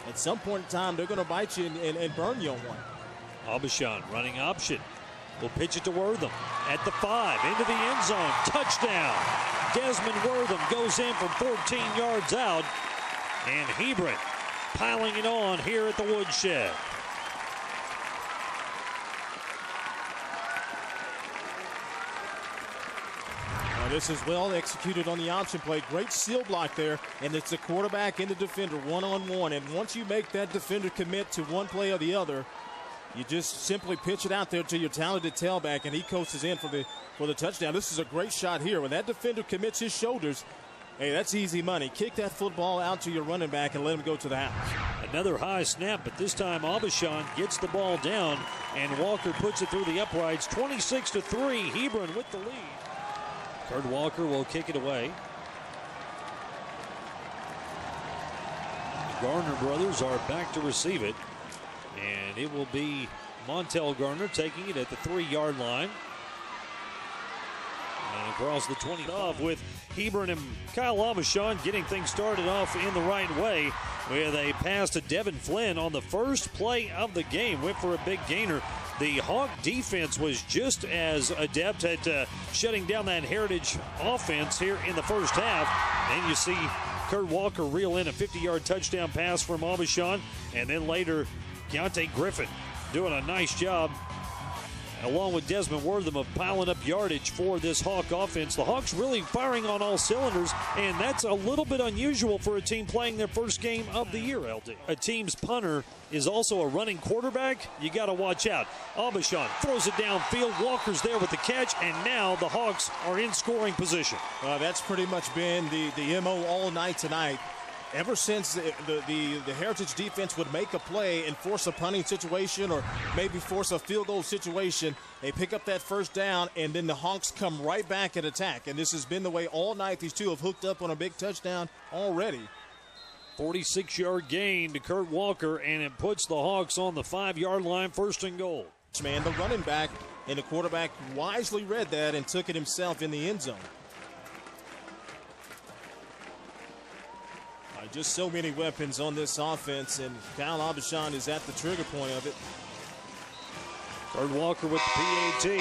At some point in time, they're going to bite you and burn you on one. Aubuchon running option. Will pitch it to Wortham at the 5, into the end zone. Touchdown. Desmond Wortham goes in from 14 yards out. And Hebron piling it on here at the Woodshed. This is well executed on the option play. Great seal block there, and it's the quarterback and the defender one-on-one. And once you make that defender commit to one play or the other, you just simply pitch it out there to your talented tailback, and he coasts in for the touchdown. This is a great shot here. When that defender commits his shoulders, hey, that's easy money. Kick that football out to your running back and let him go to the house. Another high snap, but this time Aubuchon gets the ball down, and Walker puts it through the uprights. 26-3, Hebron with the lead. Kurt Walker will kick it away. The Garner brothers are back to receive it. And it will be Montel Garner taking it at the 3-yard line. And across the 20 off with Hebron and Kyle Aubuchon getting things started off in the right way with a pass to Devin Flynn on the first play of the game. Went for a big gainer. The Hawk defense was just as adept at shutting down that Heritage offense here in the first half. And you see Kurt Walker reel in a 50-yard touchdown pass from Aubuchon. And then later, Keontae Griffin doing a nice job, along with Desmond Wortham, of piling up yardage for this Hawk offense. The Hawks really firing on all cylinders, and that's a little bit unusual for a team playing their first game of the year, LD. A team's punter is also a running quarterback. You got to watch out. Aubuchon throws it downfield. Walker's there with the catch, and now the Hawks are in scoring position. That's pretty much been the MO all night tonight. Ever since the Heritage defense would make a play and force a punting situation or maybe force a field goal situation, they pick up that first down, and then the Hawks come right back and attack. And this has been the way all night. These two have hooked up on a big touchdown already. 46-yard gain to Kurt Walker, and it puts the Hawks on the 5-yard line, 1st and goal. Man, the running back and the quarterback wisely read that and took it himself in the end zone. Just so many weapons on this offense, and Kyle Aubuchon is at the trigger point of it. Kurt Walker with the PAT.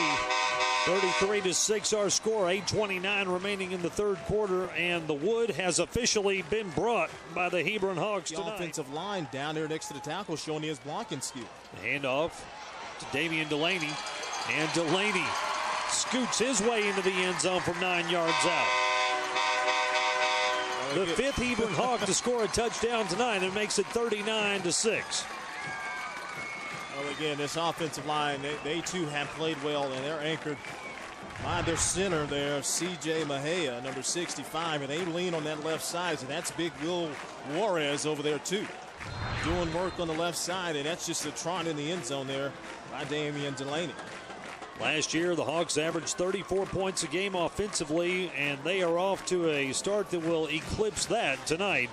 33-6 our score. 8:29 remaining in the third quarter, and the wood has officially been brought by the Hebron Hawks tonight. The offensive line down there next to the tackle showing his blocking skill. The handoff to Damian Delaney, and Delaney scoots his way into the end zone from 9 yards out. The 5th Hebron Hawk to score a touchdown tonight, and makes it 39-6. Well, again, this offensive line, they too have played well, and they're anchored by their center there, C.J. Mejia, number 65, and they lean on that left side, and that's big Will Juarez over there too, doing work on the left side, and that's just a trot in the end zone there by Damian Delaney. Last year, the Hawks averaged 34 points a game offensively, and they are off to a start that will eclipse that tonight,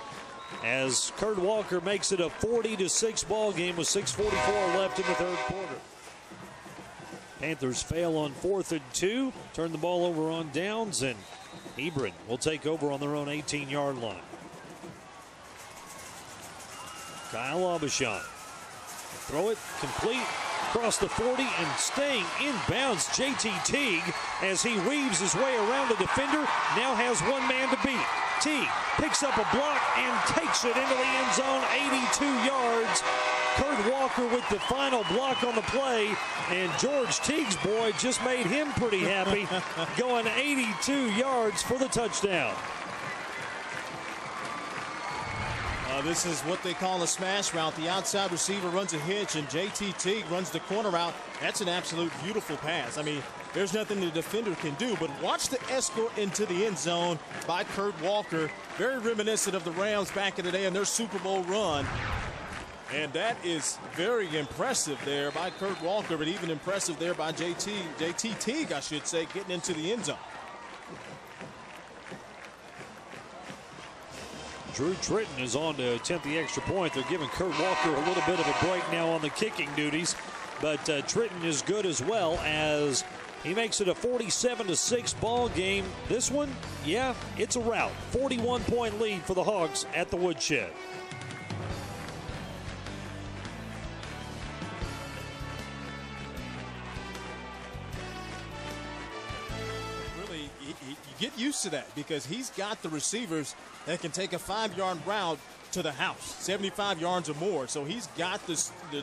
as Kurt Walker makes it a 40-6 ball game with 6:44 left in the third quarter. Panthers fail on 4th and 2, turn the ball over on downs, and Hebron will take over on their own 18-yard line. Kyle Aubuchon. Throw it complete across the 40 and staying in bounds. J.T. Teague, as he weaves his way around the defender, now has one man to beat. Teague picks up a block and takes it into the end zone, 82 yards. Kurt Walker with the final block on the play, and George Teague's boy just made him pretty happy, going 82 yards for the touchdown. This is what they call a smash route. The outside receiver runs a hitch, and J.T. Teague runs the corner route. That's an absolute beautiful pass. I mean, there's nothing the defender can do, but watch the escort into the end zone by Kurt Walker. Very reminiscent of the Rams back in the day in their Super Bowl run. And that is very impressive there by Kurt Walker, but even impressive there by J.T. Teague, I should say, getting into the end zone. Drew Tritton is on to attempt the extra point. They're giving Kurt Walker a little bit of a break now on the kicking duties. But Tritton is good as well, as he makes it a 47-6 ball game. This one, yeah, it's a rout. 41-point lead for the Hawks at the Woodshed. get used to that because he's got the receivers that can take a 5-yard route to the house, 75 yards or more. So he's got the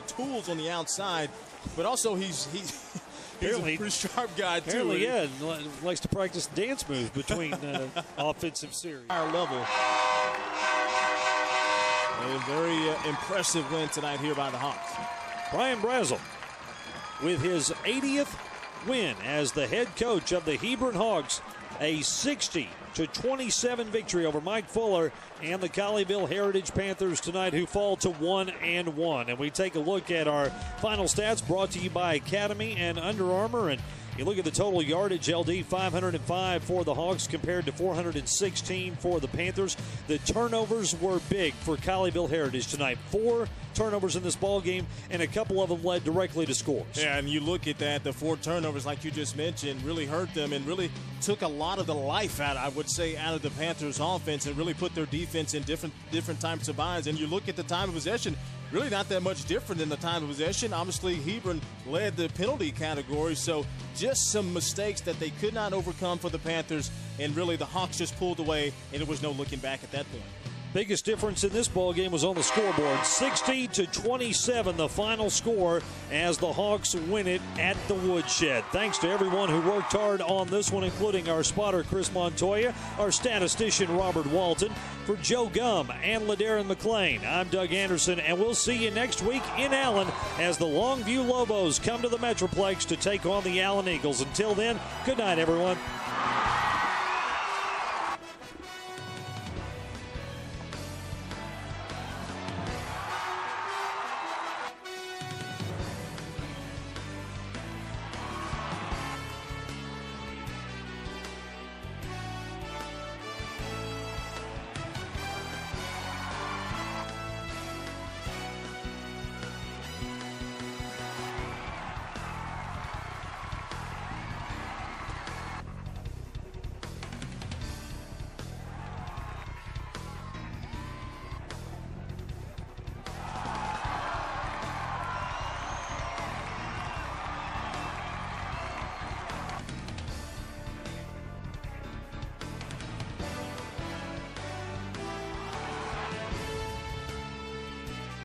tools on the outside, but also he's a pretty sharp guy too. Apparently, yeah, likes to practice dance moves between offensive series. Higher level. A very impressive win tonight here by the Hawks. Brian Brazel with his 80th win as the head coach of the Hebron Hawks, a 60-27 victory over Mike Fuller and the Colleyville Heritage Panthers tonight, who fall to 1-1. And we take a look at our final stats brought to you by Academy and Under Armour. And you look at the total yardage, LD, 505 for the Hawks compared to 416 for the Panthers. The turnovers were big for Colleyville Heritage tonight. 4 turnovers in this ball game, and a couple of them led directly to scores. Yeah, and you look at that, the 4 turnovers, like you just mentioned, really hurt them and really took a lot of the life out, I would say, out of the Panthers' offense and really put their defense in different types of binds. And you look at the time of possession, really not that much different than the time of possession. Obviously, Hebron led the penalty category, so just some mistakes that they could not overcome for the Panthers, and really the Hawks just pulled away, and there was no looking back at that point. Biggest difference in this ball game was on the scoreboard. 60-27, the final score, as the Hawks win it at the Woodshed. Thanks to everyone who worked hard on this one, including our spotter Chris Montoya, our statistician Robert Walton. For Joe Gum and LaDarren McClain, I'm Doug Anderson, and we'll see you next week in Allen as the Longview Lobos come to the Metroplex to take on the Allen Eagles. Until then, good night, everyone.